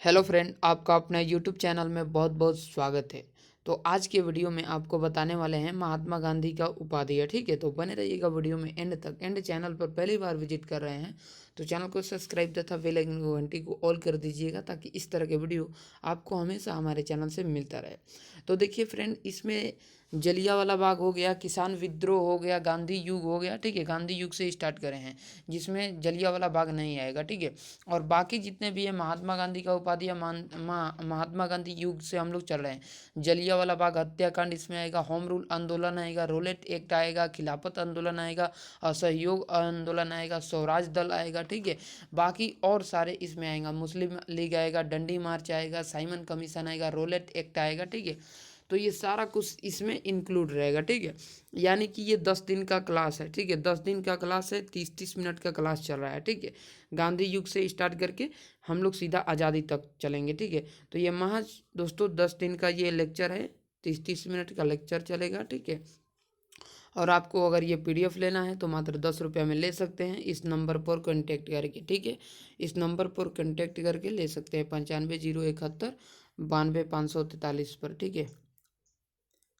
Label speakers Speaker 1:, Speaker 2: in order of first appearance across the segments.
Speaker 1: Hello friend, आपका अपना YouTube channel में बहुत बहुत स्वागत है। तो आज के वीडियो में आपको बताने वाले हैं महात्मा गांधी का उपाधि है। ठीक है, तो बने रहिएगा वीडियो में एंड तक। एंड चैनल पर पहली बार विजिट कर रहे हैं तो चैनल को सब्सक्राइब तथा बेल आइकन को घंटी को ऑल कर दीजिएगा, ताकि इस तरह के वीडियो आपको हमेशा हमारे चैनल से मिलता रहे। तो देखिए फ्रेंड, इसमें जलियांवाला बाग हो गया, किसान विद्रोह हो गया, गांधी युग हो गया। ठीक है, गांधी युग से स्टार्ट करें हैं जिसमें जलियांवाला बाग नहीं आएगा। ठीक है, और बाकी जितने भी है महात्मा गांधी का उपाधि या महात्मा गांधी युग से हम लोग चल रहे हैं। जलियांवाला बाग हत्याकांड इसमें आएगा, होम रूल आंदोलन आएगा, रोलेट एक्ट आएगा, खिलाफत आंदोलन आएगा, असहयोग आंदोलन आएगा, स्वराज दल आएगा। ठीक है, बाकी और सारे इसमें आएगा, मुस्लिम लीग आएगा, डंडी मार्च आएगा, साइमन कमीशन आएगा, रोलेट एक्ट आएगा। ठीक है, तो ये सारा कुछ इसमें इंक्लूड रहेगा। ठीक है, यानी कि ये 10 दिन का क्लास है। ठीक है, 10 दिन का क्लास है, 30-30 मिनट का क्लास चल रहा है। ठीक है, गांधी युग से स्टार्ट करके हम लोग सीधा आज़ादी तक चलेंगे। ठीक है, तो ये महज दोस्तों 10 दिन का ये लेक्चर है, 30-30 मिनट का लेक्चर चलेगा। ठीक है, और आपको अगर ये पीडीएफ लेना है तो मात्र 10 रुपये में ले सकते हैं, इस नंबर पर कॉन्टेक्ट करके। ठीक है, इस नंबर पर कॉन्टेक्ट करके ले सकते हैं, 950171 92 543 पर। ठीक है,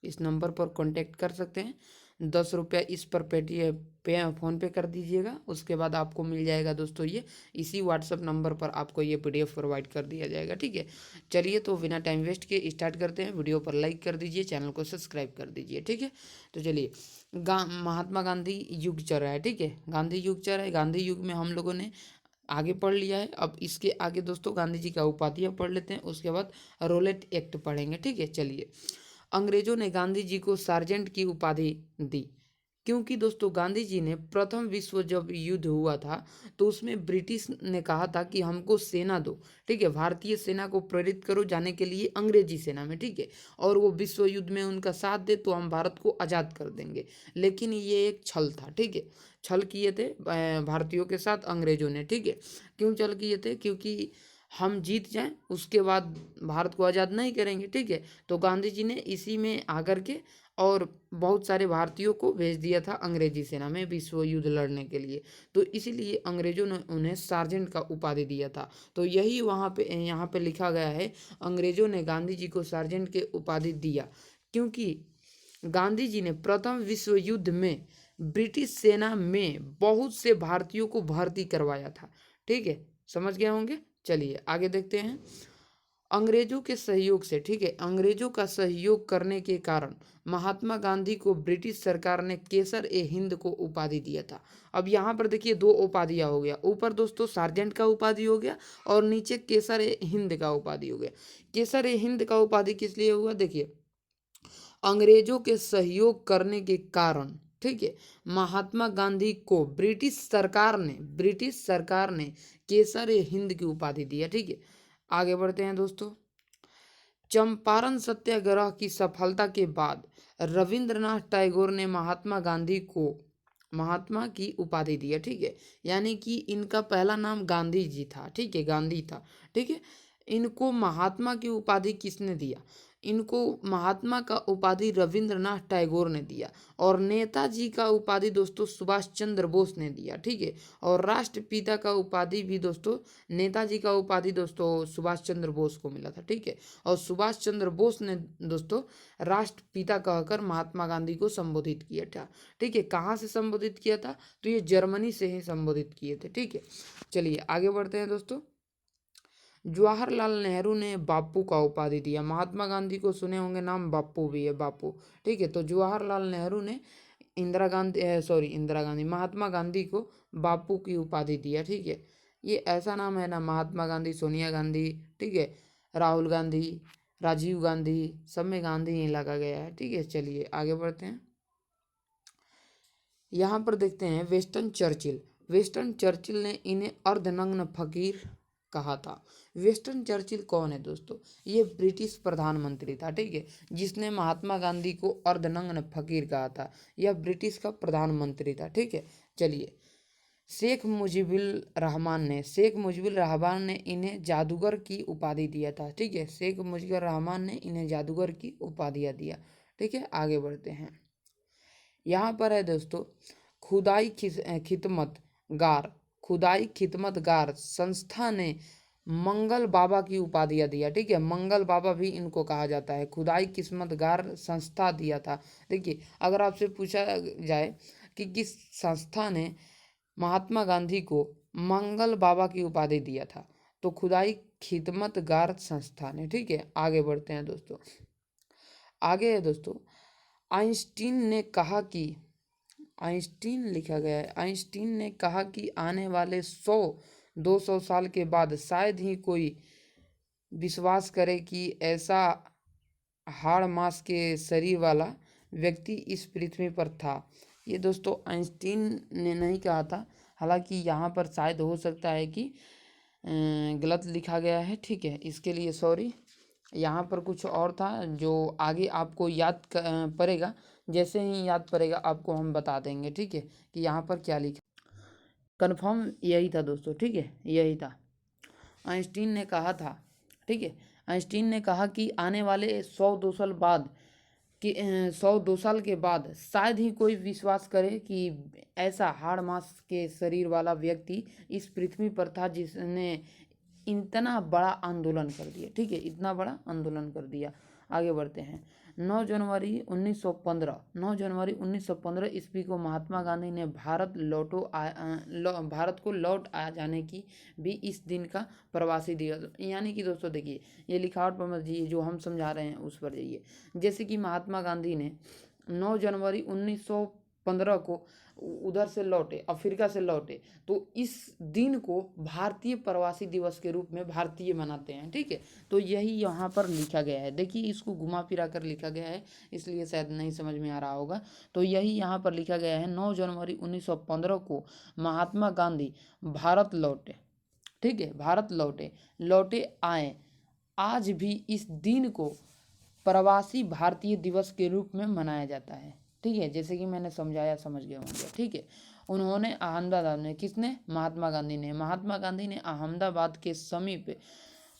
Speaker 1: इस नंबर पर कांटेक्ट कर सकते हैं। 10 रुपया इस पर पेटीएम पे फ़ोन पे कर दीजिएगा, उसके बाद आपको मिल जाएगा दोस्तों ये इसी व्हाट्सअप नंबर पर आपको ये पीडीएफ प्रोवाइड कर दिया जाएगा। ठीक है, चलिए तो बिना टाइम वेस्ट किए स्टार्ट करते हैं। वीडियो पर लाइक कर दीजिए, चैनल को सब्सक्राइब कर दीजिए। ठीक है, तो चलिए महात्मा गांधी युग चल रहा है। ठीक है, गांधी युग चल रहा है। गांधी युग में हम लोगों ने आगे पढ़ लिया है। अब इसके आगे दोस्तों गांधी जी का उपाधियाँ पढ़ लेते हैं, उसके बाद रोलेट एक्ट पढ़ेंगे। ठीक है, चलिए। अंग्रेजों ने गांधी जी को सार्जेंट की उपाधि दी, क्योंकि दोस्तों गांधी जी ने प्रथम विश्व जब युद्ध हुआ था तो उसमें ब्रिटिश ने कहा था कि हमको सेना दो। ठीक है, भारतीय सेना को प्रेरित करो जाने के लिए अंग्रेजी सेना में। ठीक है, और वो विश्व युद्ध में उनका साथ दे तो हम भारत को आज़ाद कर देंगे। लेकिन ये एक छल था। ठीक है, छल किए थे भारतीयों के साथ अंग्रेजों ने। ठीक है, क्यों छल किए थे? क्योंकि हम जीत जाएं उसके बाद भारत को आज़ाद नहीं करेंगे। ठीक है, तो गांधी जी ने इसी में आकर के और बहुत सारे भारतीयों को भेज दिया था अंग्रेजी सेना में विश्व युद्ध लड़ने के लिए। तो इसीलिए अंग्रेजों ने उन्हें सार्जेंट का उपाधि दिया था। तो यही वहाँ पे यहाँ पे लिखा गया है, अंग्रेजों ने गांधी जी को सार्जेंट के उपाधि दिया क्योंकि गांधी जी ने प्रथम विश्व युद्ध में ब्रिटिश सेना में बहुत से भारतीयों को भर्ती करवाया था। ठीक है, समझ गए होंगे। चलिए आगे देखते हैं। अंग्रेजों के सहयोग से, ठीक है, अंग्रेजों का सहयोग करने के कारण महात्मा गांधी को ब्रिटिश सरकार ने केसर ए हिंद को उपाधि दिया था। अब यहाँ पर देखिए दो उपाधियाँ हो गया, ऊपर दोस्तों सार्जेंट का उपाधि हो गया और नीचे केसर ए हिंद का उपाधि हो गया। केसर ए हिंद का उपाधि किस लिए हुआ? देखिए, अंग्रेजों के सहयोग करने के कारण, ठीक है, महात्मा गांधी को ब्रिटिश सरकार ने केसर ए हिंद की उपाधि दिया। ठीक है, आगे बढ़ते हैं दोस्तों। चंपारण सत्याग्रह की सफलता के बाद रविंद्रनाथ टैगोर ने महात्मा गांधी को महात्मा की उपाधि दिया। ठीक है, यानी कि इनका पहला नाम गांधी जी था। ठीक है, गांधी था। ठीक है, इनको महात्मा की उपाधि किसने दिया? इनको महात्मा का उपाधि रविंद्रनाथ टैगोर ने दिया, और नेताजी का उपाधि दोस्तों सुभाष चंद्र बोस ने दिया। ठीक है, और राष्ट्रपिता का उपाधि भी दोस्तों, नेताजी का उपाधि दोस्तों सुभाष चंद्र बोस को मिला था। ठीक है, और सुभाष चंद्र बोस ने दोस्तों राष्ट्रपिता कहकर महात्मा गांधी को संबोधित किया था। ठीक है, कहाँ से संबोधित किया था? तो ये जर्मनी से ही संबोधित किए थे। ठीक है, चलिए आगे बढ़ते हैं दोस्तों। जवाहरलाल नेहरू ने बापू का उपाधि दिया। महात्मा गांधी को सुने होंगे नाम, बापू भी है, बापू। ठीक है, तो जवाहरलाल नेहरू ने इंदिरा गांधी महात्मा गांधी को बापू की उपाधि दिया। ठीक है, ये ऐसा नाम है ना, महात्मा गांधी, सोनिया गांधी, ठीक है, राहुल गांधी, राजीव गांधी, सब में गांधी ही लगा गया है। ठीक है, चलिए आगे बढ़ते हैं। यहाँ पर देखते हैं वेस्टन चर्चिल। वेस्टन चर्चिल ने इन्हें अर्धनग्न फकीर कहा था। वेस्टन चर्चिल कौन है दोस्तों? ये ब्रिटिश प्रधानमंत्री था। ठीक है, जिसने महात्मा गांधी को अर्धनग्न फकीर कहा था। यह ब्रिटिश का प्रधानमंत्री था। ठीक है, चलिए। शेख मुजीबुर रहमान ने इन्हें जादूगर की उपाधि दिया था। ठीक है, शेख मुजीबुर रहमान ने इन्हें जादूगर की उपाधियाँ दिया। ठीक है, आगे बढ़ते हैं। यहाँ पर है दोस्तों, खुदाई खिदमत गार खुदाई खिदमत गार संस्था ने मंगल बाबा की उपाधियाँ दिया। ठीक है, मंगल बाबा भी इनको कहा जाता है। खुदाई किस्मतगार संस्था दिया था। देखिए, अगर आपसे पूछा जाए कि किस संस्था ने महात्मा गांधी को मंगल बाबा की उपाधि दिया था, तो खुदाई खिदमतगार संस्था ने। ठीक है, आगे बढ़ते हैं दोस्तों। आगे है दोस्तों, आइंस्टीन ने कहा कि आइंस्टीन लिखा गया है, आइंस्टीन ने कहा कि आने वाले 100-200 साल के बाद शायद ही कोई विश्वास करे कि ऐसा हाड़ मांस के शरीर वाला व्यक्ति इस पृथ्वी पर था। ये दोस्तों आइंस्टीन ने नहीं कहा था, हालांकि यहाँ पर शायद हो सकता है कि गलत लिखा गया है। ठीक है, इसके लिए सॉरी। यहाँ पर कुछ और था जो आगे आपको याद पड़ेगा। जैसे ही याद पड़ेगा आपको हम बता देंगे। ठीक है, कि यहाँ पर क्या लिखा। कन्फर्म यही था दोस्तों। ठीक है, यही था। आइंस्टीन ने कहा था, ठीक है, आइंस्टीन ने कहा कि आने वाले 100-2 साल बाद कि 100-2 साल के बाद शायद ही कोई विश्वास करे कि ऐसा हाड़ मांस के शरीर वाला व्यक्ति इस पृथ्वी पर था जिसने इतना बड़ा आंदोलन कर दिया। ठीक है, इतना बड़ा आंदोलन कर दिया। आगे बढ़ते हैं। 9 जनवरी 1915 9 जनवरी 1915 ईस्वी को महात्मा गांधी ने भारत को लौट आ जाने की भी इस दिन का प्रवासी दिवस। यानी कि दोस्तों देखिए, ये लिखावट पर मत जाइए, जो हम समझा रहे हैं उस पर जाइए। जैसे कि महात्मा गांधी ने 9 जनवरी 1915 को उधर से लौटे, अफ्रीका से लौटे, तो इस दिन को भारतीय प्रवासी दिवस के रूप में भारतीय मनाते हैं। ठीक है, तो यही यहाँ पर लिखा गया है। देखिए, इसको घुमा फिरा कर लिखा गया है, इसलिए शायद नहीं समझ में आ रहा होगा। तो यही यहाँ पर लिखा गया है, 9 जनवरी 1915 को महात्मा गांधी भारत लौटे। ठीक है, भारत लौटे आए। आज भी इस दिन को प्रवासी भारतीय दिवस के रूप में मनाया जाता है। ठीक है, जैसे कि मैंने समझाया, समझ गए होंगे। ठीक है, उन्होंने अहमदाबाद में, किसने, महात्मा गांधी ने अहमदाबाद के समीप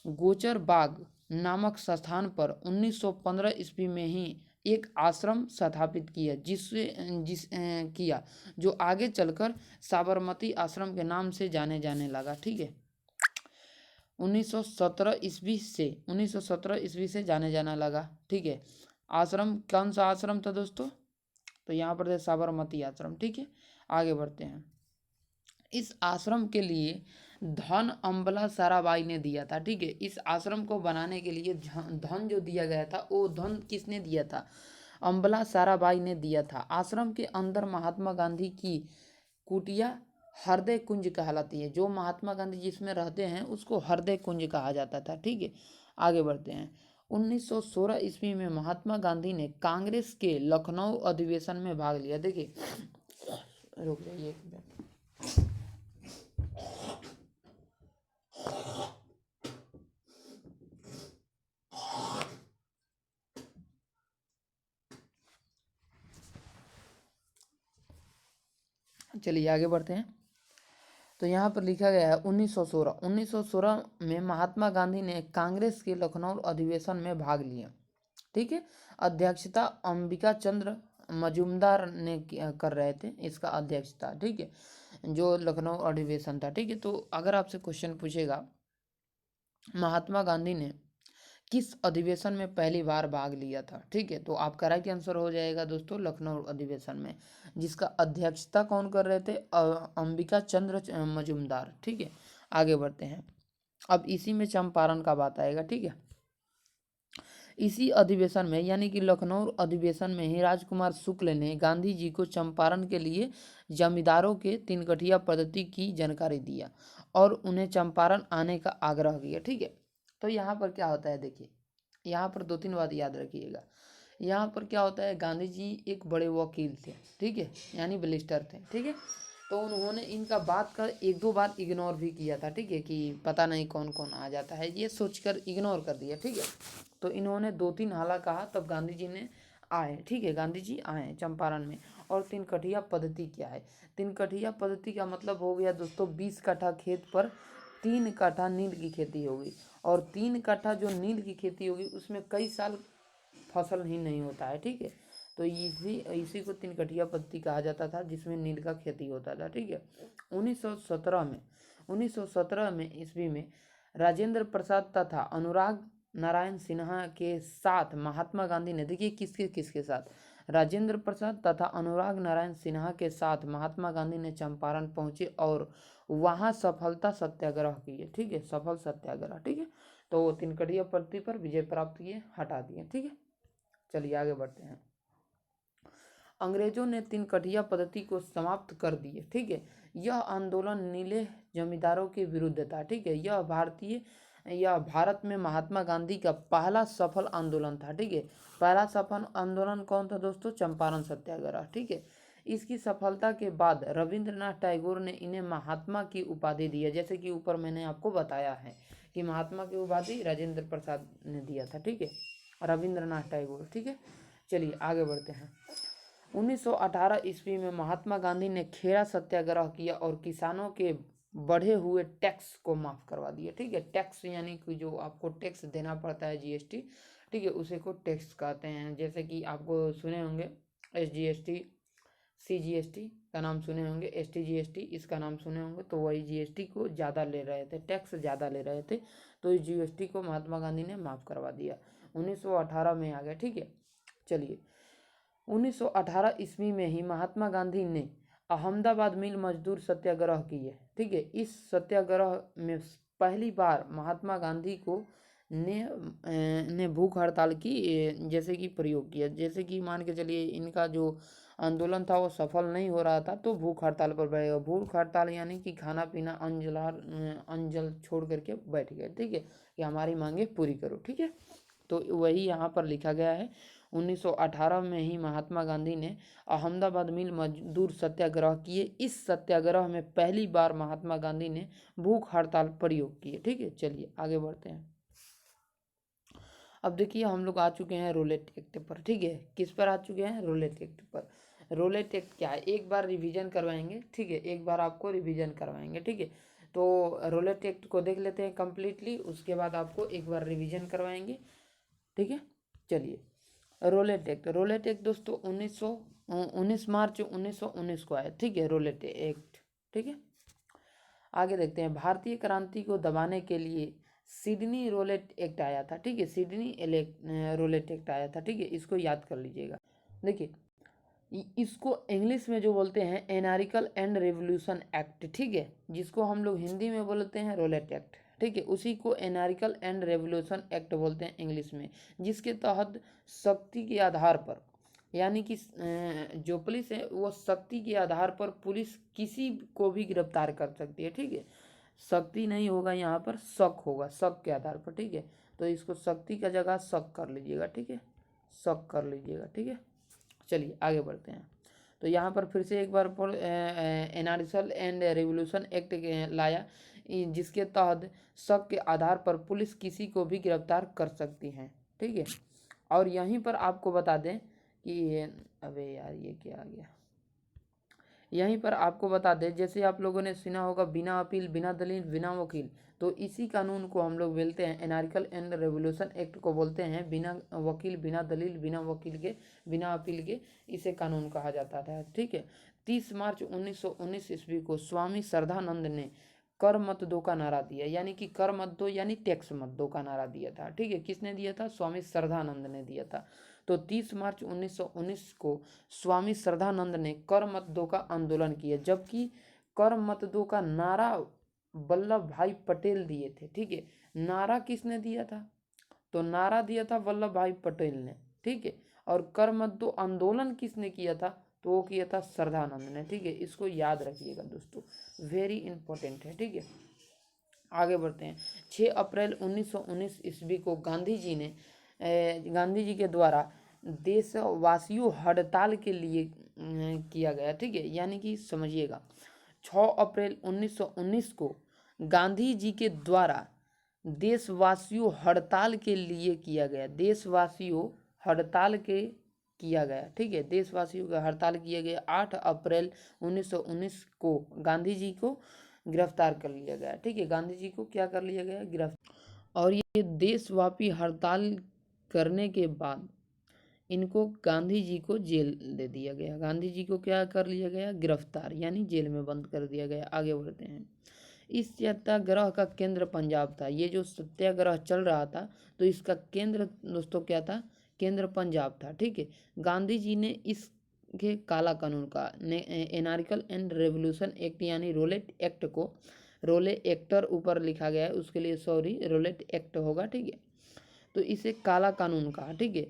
Speaker 1: गोचर बाग नामक स्थान पर 1915 ईस्वी में ही एक आश्रम स्थापित किया, किया, जो आगे चलकर साबरमती आश्रम के नाम से जाने लगा। ठीक है, 1917 ईस्वी से जाने लगा। ठीक है, आश्रम कौन सा आश्रम था दोस्तों, तो यहाँ पर साबरमती आश्रम। ठीक है, आगे बढ़ते हैं। इस आश्रम के लिए धन अम्बला साराबाई ने दिया था। ठीक है, इस आश्रम को बनाने के लिए धन जो दिया गया था, वो धन किसने दिया था, अम्बला साराबाई ने दिया था। आश्रम के अंदर महात्मा गांधी की कुटिया हृदय कुंज कहलाती है। जो महात्मा गांधी जिसमें रहते हैं उसको हृदय कुंज कहा जाता था। ठीक है, आगे बढ़ते हैं। 1916 ईस्वी में महात्मा गांधी ने कांग्रेस के लखनऊ अधिवेशन में भाग लिया। देखिए, रुक जाइए एक मिनट। चलिए आगे बढ़ते हैं। तो यहाँ पर लिखा गया है 1916 में महात्मा गांधी ने कांग्रेस के लखनऊ अधिवेशन में भाग लिया। ठीक है, अध्यक्षता अंबिका चंद्र मजूमदार ने कर रहे थे, इसका अध्यक्षता। ठीक है, जो लखनऊ अधिवेशन था। ठीक है, तो अगर आपसे क्वेश्चन पूछेगा महात्मा गांधी ने किस अधिवेशन में पहली बार भाग लिया था, ठीक है, तो आपका राइट आंसर हो जाएगा दोस्तों लखनऊ अधिवेशन में, जिसका अध्यक्षता कौन कर रहे थे, अंबिका चंद्र मजूमदार। ठीक है, आगे बढ़ते हैं। अब इसी में चंपारण का बात आएगा। ठीक है, इसी अधिवेशन में यानी कि लखनऊ अधिवेशन में ही राजकुमार शुक्ल ने गांधी जी को चंपारण के लिए जमींदारों के तिनकठिया पद्धति की जानकारी दिया और उन्हें चंपारण आने का आग्रह किया। ठीक है, तो यहाँ पर क्या होता है, देखिए यहाँ पर 2-3 बात याद रखिएगा। यहाँ पर क्या होता है, गांधी जी एक बड़े वकील थे। ठीक है, यानी बैरिस्टर थे। ठीक है, तो उन्होंने इनका बात कर 1-2 बार इग्नोर भी किया था। ठीक है, कि पता नहीं कौन कौन आ जाता है, ये सोचकर इग्नोर कर दिया। ठीक है, तो इन्होंने 2-3 हाला कहा, तब गांधी जी ने आए। ठीक है, गांधी जी आए चंपारण में। और तिनकठिया पद्धति क्या है, तिनकठिया पद्धति का मतलब हो गया दोस्तों 20 कट्ठा खेत पर 3 कट्ठा नील की खेती होगी। और 3 कट्ठा जो नील की खेती होगी उसमें कई साल फसल ही नहीं होता है। ठीक है, तो इसी को तिनकठिया पद्धति कहा जाता था, जिसमें नील का खेती होता था। ठीक है, 1917 में ईस्वी में राजेंद्र प्रसाद तथा अनुराग नारायण सिन्हा के साथ महात्मा गांधी ने, देखिए किसके किसके साथ, राजेंद्र प्रसाद तथा अनुराग नारायण सिन्हा के साथ महात्मा गांधी ने चंपारण पहुंचे और वहां सफलता सत्याग्रह किए। ठीक है, सफल सत्याग्रह। ठीक है, तो तिनकड़िया पद्धति पर विजय प्राप्त किए, हटा दिए। ठीक है, चलिए आगे बढ़ते हैं। अंग्रेजों ने तिनकड़िया पद्धति को समाप्त कर दिए। ठीक है, यह आंदोलन नीले जमींदारों के विरुद्ध था। ठीक है, यह भारत में महात्मा गांधी का पहला सफल आंदोलन था। ठीक है, पहला सफल आंदोलन कौन था दोस्तों? चंपारण सत्याग्रह। ठीक है, इसकी सफलता के बाद रविंद्रनाथ टैगोर ने इन्हें महात्मा की उपाधि दी है, जैसे कि ऊपर मैंने आपको बताया है कि महात्मा की उपाधि राजेंद्र प्रसाद ने दिया था। ठीक है, रविंद्रनाथ टैगोर। ठीक है, चलिए आगे बढ़ते हैं। 1918 ईस्वी में महात्मा गांधी ने खेड़ा सत्याग्रह किया और किसानों के बढ़े हुए टैक्स को माफ करवा दिया। ठीक है, टैक्स यानी कि जो आपको टैक्स देना पड़ता है, जीएसटी। ठीक है, उसे को टैक्स कहते हैं। जैसे कि आपको सुने होंगे एसजीएसटी, सीजीएसटी का नाम सुने होंगे, एसटीजीएसटी इसका नाम सुने होंगे। तो वही जीएसटी को ज़्यादा ले रहे थे, टैक्स ज़्यादा ले रहे थे, तो इस जीएसटी को महात्मा गांधी ने माफ़ करवा दिया। 1918 में आ गया। ठीक है, चलिए 1918 ईस्वी में ही महात्मा गांधी ने अहमदाबाद मिल मजदूर सत्याग्रह किए। ठीक है, इस सत्याग्रह में पहली बार महात्मा गांधी को ने भूख हड़ताल की जैसे कि प्रयोग किया। जैसे कि मान के चलिए इनका जो आंदोलन था वो सफल नहीं हो रहा था, तो भूख हड़ताल पर बैठ गए। भूख हड़ताल यानी कि खाना पीना अंजल छोड़ करके बैठ गए। ठीक है, कि हमारी मांगे पूरी करो। ठीक है, तो वही यहाँ पर लिखा गया है। 1918 में ही महात्मा गांधी ने अहमदाबाद मिल मजदूर सत्याग्रह किए। इस सत्याग्रह में पहली बार महात्मा गांधी ने भूख हड़ताल प्रयोग किए। ठीक है, चलिए आगे बढ़ते हैं। अब देखिए हम लोग आ चुके हैं रोलेट एक्ट पर। ठीक है, किस पर आ चुके हैं? रोलेट एक्ट पर। रोलेट एक्ट क्या है, एक बार रिवीजन करवाएंगे। ठीक है, एक बार आपको रिवीजन करवाएंगे। ठीक है, तो रोलेट एक्ट को देख लेते हैं कम्प्लीटली, उसके बाद आपको एक बार रिवीजन करवाएंगे। ठीक है, चलिए रोलेट एक्ट दोस्तों 19 मार्च 1919 को आया। ठीक है, रोलेट एक्ट। ठीक है, आगे देखते हैं। भारतीय क्रांति को दबाने के लिए सिडनी रोलेट एक्ट आया था। ठीक है, सिडनी रोलेट एक्ट आया था। ठीक है, इसको याद कर लीजिएगा। देखिए इसको इंग्लिश में जो बोलते हैं एनार्किकल एंड रेवोल्यूशन एक्ट। ठीक है, जिसको हम लोग हिंदी में बोलते हैं रोलेट एक्ट। ठीक है, उसी को एनार्किकल एंड रेवोल्यूशन एक्ट बोलते हैं इंग्लिश में, जिसके तहत शक्ति के आधार पर, यानी कि जो पुलिस है वो शक्ति के आधार पर पुलिस किसी को भी गिरफ्तार कर सकती है। ठीक है, शक्ति नहीं होगा यहाँ पर, शक होगा, शक के आधार पर। ठीक है, तो इसको शक्ति का जगह शक कर लीजिएगा। ठीक है, शक कर लीजिएगा। ठीक है, चलिए आगे बढ़ते हैं। तो यहाँ पर फिर से एक बार एनार्किकल एंड रेवोल्यूशन एक्ट लाया, जिसके तहत शक के आधार पर पुलिस किसी को भी गिरफ्तार कर सकती है। ठीक है, और यहीं पर आपको बता दें कि अबे यार ये क्या आ गया, यहीं पर आपको बता दें, जैसे आप लोगों ने सुना होगा बिना अपील, बिना दलील, बिना वकील, तो इसी कानून को हम लोग बोलते हैं एनार्किकल एंड रेवोल्यूशन एक्ट को बोलते हैं बिना वकील, बिना दलील, बिना वकील के, बिना अपील के, इसे कानून कहा जाता था। ठीक है, 30 मार्च 1919 ईस्वी को स्वामी श्रद्धानंद ने कर मत दो का नारा दिया, यानी कि कर मत दो यानी टैक्स मत दो का नारा दिया था। ठीक है, किसने दिया था? स्वामी श्रद्धानंद ने दिया था। तो 30 मार्च 1919 को स्वामी श्रद्धानंद ने कर मत दो का आंदोलन किया, जबकि कर मत दो का नारा वल्लभ भाई पटेल दिए थे। ठीक है, नारा किसने दिया था? तो नारा दिया था वल्लभ भाई पटेल ने। ठीक है, और कर मत दो आंदोलन किसने किया था? तो वो किया था श्रद्धानंद ने। ठीक है, इसको याद रखिएगा दोस्तों, वेरी इंपॉर्टेंट है। ठीक है, आगे बढ़ते हैं। 6 अप्रैल 1919 ईस्वी को गांधी जी के द्वारा देशवासियों हड़ताल के लिए किया गया। ठीक है, यानी कि समझिएगा 6 अप्रैल 1919 को गांधी जी के द्वारा देशवासियों हड़ताल के लिए किया गया, देशवासियों हड़ताल के किया गया। ठीक है, देशवासियों का हड़ताल किया गया। 8 अप्रैल 1919 को गांधी जी को गिरफ्तार कर लिया गया। ठीक है, गांधी जी को क्या कर लिया गया? गिरफ्तार। और ये देशव्यापी हड़ताल करने के बाद इनको गांधी जी को जेल दे दिया गया। गांधी जी को क्या कर लिया गया? गिरफ्तार, यानी जेल में बंद कर दिया गया। आगे बढ़ते हैं। इस सत्याग्रह का केंद्र पंजाब था। ये जो सत्याग्रह चल रहा था तो इसका केंद्र दोस्तों क्या था, केंद्र पंजाब था। ठीक है, गांधी जी ने इस के काला कानून का एनार्किकल एंड रेवोल्यूशन एक्ट यानी रोलेट एक्ट को, रोले एक्टर ऊपर लिखा गया है उसके लिए सॉरी, रोलेट एक्ट होगा। ठीक है, तो इसे काला कानून कहा। ठीक है,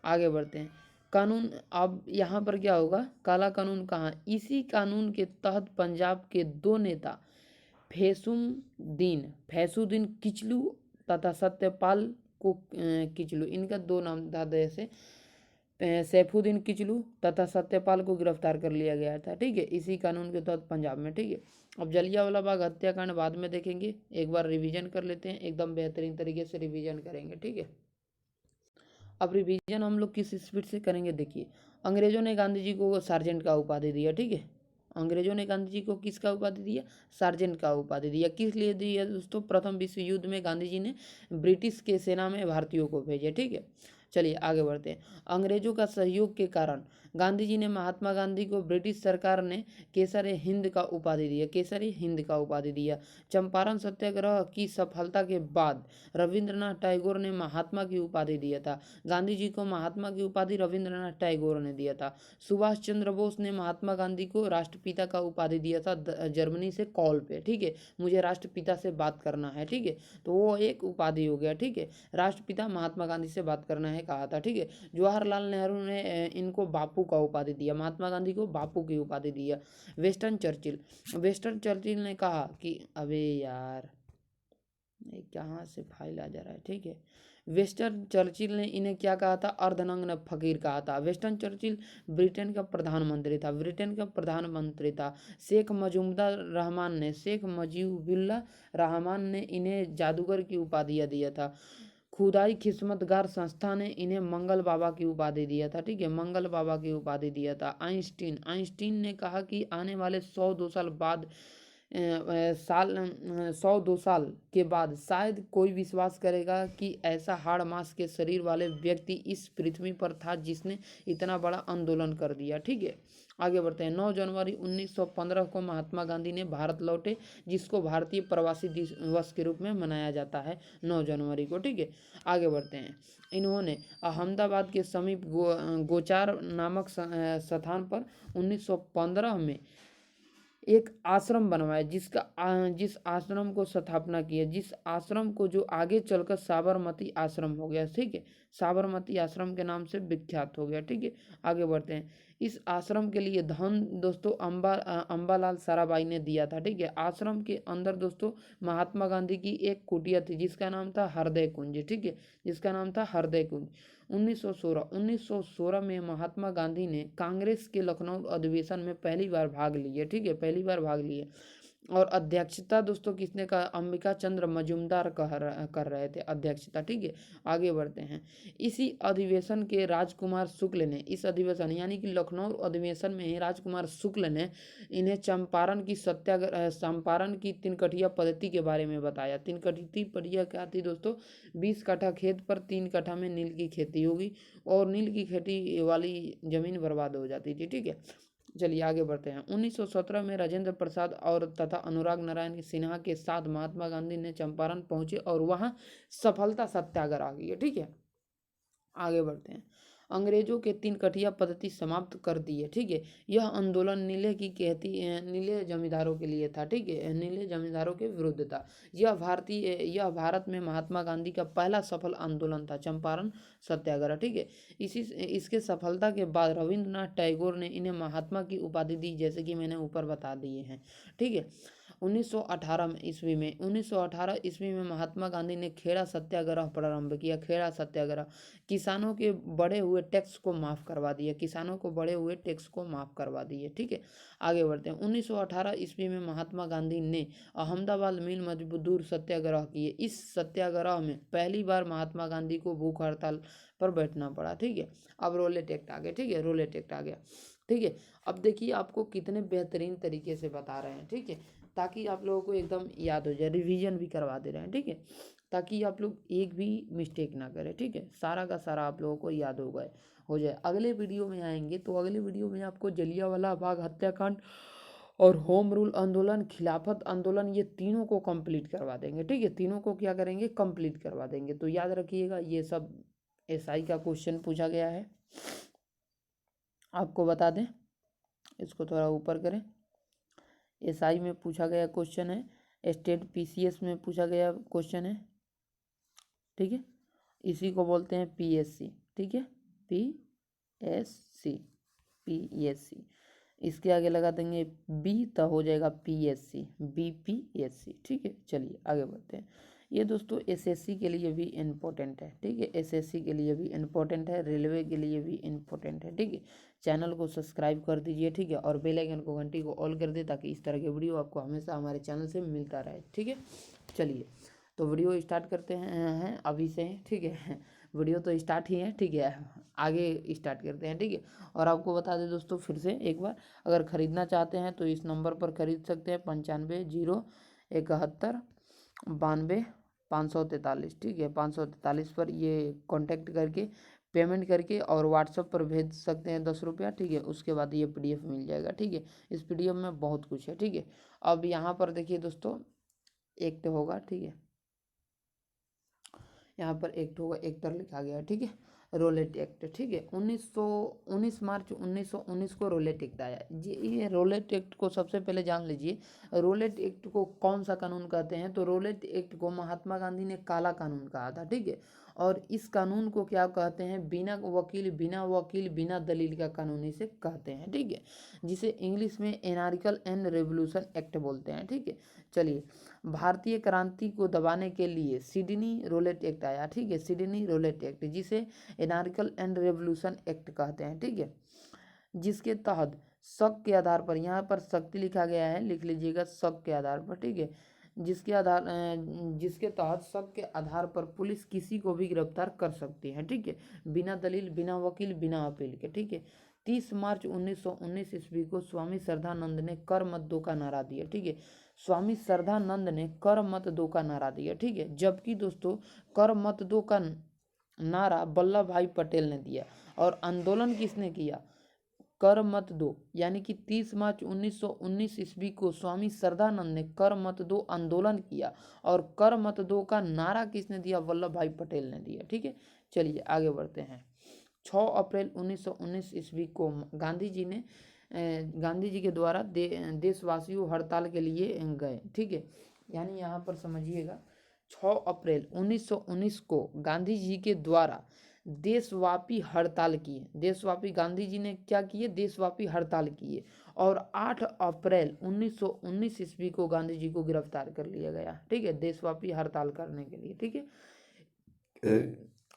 Speaker 1: आगे बढ़ते हैं। कानून अब यहाँ पर क्या होगा, काला कानून कहाँ, इसी कानून के तहत पंजाब के दो नेता फैसुद्दीन किचलू तथा सत्यपाल को किचलू, इनका दो नाम था, जैसे सैफुद्दीन किचलू तथा सत्यपाल को गिरफ्तार कर लिया गया था। ठीक है, इसी कानून के तहत पंजाब में। ठीक है, अब जलियांवाला बाग हत्याकांड बाद में देखेंगे, एक बार रिवीजन कर लेते हैं, एकदम बेहतरीन तरीके से रिवीजन करेंगे। ठीक है, अब रिवीजन हम लोग किस स्पीड से करेंगे, देखिए अंग्रेजों ने गांधी जी को सार्जेंट का उपाधि दिया। ठीक है, अंग्रेजों ने गांधी जी को किसका उपाधि दिया, सार्जेंट का उपाधि दिया। किस लिए दिया दोस्तों, प्रथम विश्व युद्ध में गांधी जी ने ब्रिटिश के सेना में भारतीयों को भेजे। ठीक है, चलिए आगे बढ़ते हैं। अंग्रेजों का सहयोग के कारण गांधी जी ने, महात्मा गांधी को ब्रिटिश सरकार ने केसर हिंद का उपाधि दिया, केसरी हिंद का उपाधि दिया। चंपारण सत्याग्रह की सफलता के बाद रविंद्रनाथ टैगोर ने महात्मा की उपाधि दिया था। गांधी जी को महात्मा की उपाधि रविंद्रनाथ टैगोर ने दिया था। सुभाष चंद्र बोस ने महात्मा गांधी को राष्ट्रपिता का उपाधि दिया था जर्मनी से कॉल पे। ठीक है, मुझे राष्ट्रपिता से बात करना है। ठीक है, तो वो एक उपाधि हो गया। ठीक है, राष्ट्रपिता महात्मा गांधी से बात करना है कहा था। ठीक है, जवाहरलाल नेहरू ने इनको बापू का उपाधि दिया, महात्मा गांधी को बापू की उपाधि दिया। वेस्टर्न चर्चिल ने कहा कि अबे यार ये कहाँ से फाइल आ जा रहा है। ठीक है, वेस्टर्न चर्चिल ने इन्हें क्या कहा था, अर्धनग्न फकीर कहा था। वेस्टर्न चर्चिल ब्रिटेन का प्रधानमंत्री था, ब्रिटेन का प्रधानमंत्री था। शेख मुजीबुल्लाह रहमान ने इन्हें जादूगर की उपाधियाँ दिया था। खुदाई खिस्मतगार संस्था ने इन्हें मंगल बाबा की उपाधि दिया था। ठीक है, मंगल बाबा की उपाधि दिया था। आइंस्टीन ने कहा कि आने वाले 100-2 साल बाद 100-2 साल के बाद शायद कोई विश्वास करेगा कि ऐसा हाड़ मांस के शरीर वाले व्यक्ति इस पृथ्वी पर था जिसने इतना बड़ा आंदोलन कर दिया। ठीक है, आगे बढ़ते हैं। 9 जनवरी 1915 को महात्मा गांधी ने भारत लौटे, जिसको भारतीय प्रवासी दिवस के रूप में मनाया जाता है 9 जनवरी को। ठीक है, आगे बढ़ते हैं। इन्होंने अहमदाबाद के समीप गोचार नामक स्थान पर 1915 में एक आश्रम बनवाया, जिस आश्रम को स्थापना किया, जिस आश्रम को जो आगे चलकर साबरमती आश्रम हो गया। ठीक है, साबरमती आश्रम के नाम से विख्यात हो गया। ठीक है, आगे बढ़ते हैं। इस आश्रम के लिए धन दोस्तों अंबालाल साराभाई ने दिया था। ठीक है, आश्रम के अंदर दोस्तों महात्मा गांधी की एक कुटिया थी जिसका नाम था हृदय कुंज। ठीक है, जिसका नाम था हृदय कुंज। 1916 में महात्मा गांधी ने कांग्रेस के लखनऊ अधिवेशन में पहली बार भाग लिए। ठीक है, पहली बार भाग लिए, और अध्यक्षता दोस्तों किसने कहा, अंबिका चंद्र मजूमदार कर रहे थे अध्यक्षता। ठीक है, आगे बढ़ते हैं। इसी अधिवेशन के राजकुमार शुक्ल ने, इस अधिवेशन यानी कि लखनऊ अधिवेशन में ही राजकुमार शुक्ल ने इन्हें चंपारण की तिनकठिया पद्धति के बारे में बताया। तिनकठी पद्धति क्या थी दोस्तों, 20 कट्ठा खेत पर 3 कट्ठा में नील की खेती होगी, और नील की खेती वाली जमीन बर्बाद हो जाती थी। ठीक है, चलिए आगे बढ़ते हैं। 1917 में राजेंद्र प्रसाद और तथा अनुराग नारायण सिन्हा के साथ महात्मा गांधी ने चंपारण पहुंचे और वहां सफलता सत्याग्रह किए। ठीक है, आगे बढ़ते हैं। अंग्रेजों के 3 कठिया पद्धति समाप्त कर दिए। ठीक है, यह आंदोलन नीले जमींदारों के लिए था। ठीक है, नीले जमींदारों के विरुद्ध था। यह भारत में महात्मा गांधी का पहला सफल आंदोलन था, चंपारण सत्याग्रह। ठीक है, इसके सफलता के बाद रविंद्रनाथ टैगोर ने इन्हें महात्मा की उपाधि दी, जैसे कि मैंने ऊपर बता दिए हैं। ठीक है, 1918 ईस्वी में महात्मा गांधी ने खेड़ा सत्याग्रह प्रारंभ किया। खेड़ा सत्याग्रह किसानों के बढ़े हुए टैक्स को माफ़ करवा दिया, किसानों को बढ़े हुए टैक्स को माफ़ करवा दिए। ठीक है, आगे बढ़ते हैं। 1918 ईस्वी में महात्मा गांधी ने अहमदाबाद मिल मजदूर सत्याग्रह किए। इस सत्याग्रह में पहली बार महात्मा गांधी को भूख हड़ताल पर बैठना पड़ा। ठीक है, अब रोलेट एक्ट आ गया। ठीक है, रोलेट एक्ट आ गया। ठीक है, अब देखिए आपको कितने बेहतरीन तरीके से बता रहे हैं। ठीक है, ताकि आप लोगों को एकदम याद हो जाए, रिवीजन भी करवा दे रहे हैं। ठीक है, ताकि आप लोग एक भी मिस्टेक ना करें। ठीक है, सारा का सारा आप लोगों को याद हो जाए। अगले वीडियो में आएंगे तो अगले वीडियो में आपको जलियांवाला बाग हत्याकांड और होम रूल आंदोलन, खिलाफत आंदोलन, ये तीनों को कंप्लीट करवा देंगे। ठीक है, तीनों को क्या करेंगे, कंप्लीट करवा देंगे। तो याद रखिएगा ये सब एसआई का क्वेश्चन पूछा गया है। आपको बता दें, इसको थोड़ा ऊपर करें, एसआई में पूछा गया क्वेश्चन है, स्टेट पीसीएस में पूछा गया क्वेश्चन है। ठीक है, इसी को बोलते हैं पीएससी। ठीक है, पीएससी, पीएससी, इसके आगे लगा देंगे बी तो हो जाएगा पीएससी, बीपीएससी। ठीक है, चलिए आगे बढ़ते हैं। ये दोस्तों एसएससी के लिए भी इम्पोर्टेंट है। ठीक है, एसएससी के लिए भी इम्पोर्टेंट है, रेलवे के लिए भी इम्पोर्टेंट है। ठीक है, चैनल को सब्सक्राइब कर दीजिए। ठीक है, और बेल आइकन को, घंटी को ऑल कर दे, ताकि इस तरह के वीडियो आपको हमेशा हमारे चैनल से मिलता रहे। ठीक है, चलिए तो वीडियो स्टार्ट करते हैं अभी से। ठीक है, वीडियो तो स्टार्ट ही है। ठीक है, आगे स्टार्ट करते हैं। ठीक है, और आपको बता दें दोस्तों फिर से एक बार, अगर ख़रीदना चाहते हैं तो इस नंबर पर ख़रीद सकते हैं, 950171 92 543। ठीक है, 543 पर ये कांटेक्ट करके पेमेंट करके और व्हाट्सएप पर भेज सकते हैं 10 रुपया। ठीक है, उसके बाद ये पीडीएफ मिल जाएगा। ठीक है, इस पीडीएफ में बहुत कुछ है। ठीक है, अब यहाँ पर देखिए दोस्तों, एक तो होगा। ठीक है, यहाँ पर एक्ट होगा, एक्टर लिखा गया है। ठीक है, रोलेट एक्ट। ठीक है, 1919 मार्च 1919 को रोलेट एक्ट आया। ये रोलेट एक्ट को सबसे पहले जान लीजिए, रोलेट एक्ट को कौन सा कानून कहते हैं। तो रोलेट एक्ट को महात्मा गांधी ने काला कानून कहा था। ठीक है, और इस कानून को क्या कहते हैं, बिना वकील बिना दलील का कानून इसे कहते हैं। ठीक है, जिसे इंग्लिश में एनार्किकल एंड रेवोल्यूशन एक्ट बोलते हैं। ठीक है, चलिए, भारतीय क्रांति को दबाने के लिए सिडनी रोलेट एक्ट आया। ठीक है, सिडनी रोलेट एक्ट, जिसे एनार्किकल एंड रेवोल्यूशन एक्ट कहते हैं। ठीक है, जिसके तहत शक के आधार पर, यहाँ पर शक्ति लिखा गया है, लिख लीजिएगा शक के आधार पर। ठीक है, जिसके तहत शक के आधार पर पुलिस किसी को भी गिरफ्तार कर सकती है। ठीक है, बिना दलील, बिना वकील, बिना अपील के। ठीक है, 30 मार्च 1919 ईस्वी को स्वामी श्रद्धानंद ने कर मत दो का नारा दिया। ठीक है, स्वामी श्रद्धानंद ने कर मत दो का नारा दिया। ठीक है, जबकि दोस्तों कर मत दो का नारा वल्लभ भाई पटेल ने दिया। और आंदोलन किसने किया, कर मत दो, यानी कि 30 मार्च 1919 ईस्वी को स्वामी श्रद्धानंद ने कर मत दो आंदोलन किया। और कर मत दो का नारा किसने दिया, वल्लभ भाई पटेल ने दिया। ठीक है, चलिए आगे बढ़ते हैं। 6 अप्रैल 1919 ईस्वी को गांधी जी के द्वारा देशवासियों हड़ताल के लिए गए। ठीक है, यानी यहाँ पर समझिएगा, 6 अप्रैल 1919 को गांधी जी के द्वारा देशव्यापी हड़ताल किए। देशव्यापी, गांधी जी ने क्या किए, देशव्यापी हड़ताल किए। और 8 अप्रैल 1919 ईस्वी को गांधी जी को गिरफ्तार कर लिया गया। ठीक है, देशव्यापी हड़ताल करने के लिए। ठीक है,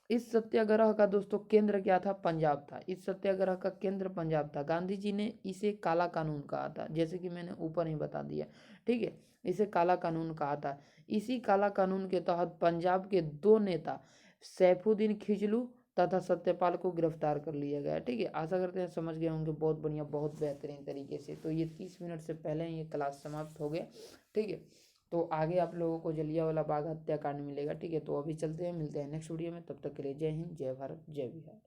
Speaker 1: इस सत्याग्रह का दोस्तों केंद्र क्या था, पंजाब था। इस सत्याग्रह का केंद्र पंजाब था। गांधी जी ने इसे काला कानून कहा था, जैसे कि मैंने ऊपर ही बता दिया। ठीक है, इसे काला कानून कहा था। इसी काला कानून के तहत पंजाब के 2 नेता सैफुद्दीन खिजलू तथा सत्यपाल को गिरफ्तार कर लिया गया। ठीक है, आशा करते हैं समझ गए होंगे बहुत बढ़िया, बहुत बेहतरीन तरीके से। तो ये 30 मिनट से पहले ये क्लास समाप्त हो गया। ठीक है, तो आगे आप लोगों को जलियांवाला बाग हत्याकांड मिलेगा। ठीक है, तो अभी चलते हैं, मिलते हैं नेक्स्ट वीडियो में। तब तक के लिए जय हिंद, जय भारत, जय बिहार।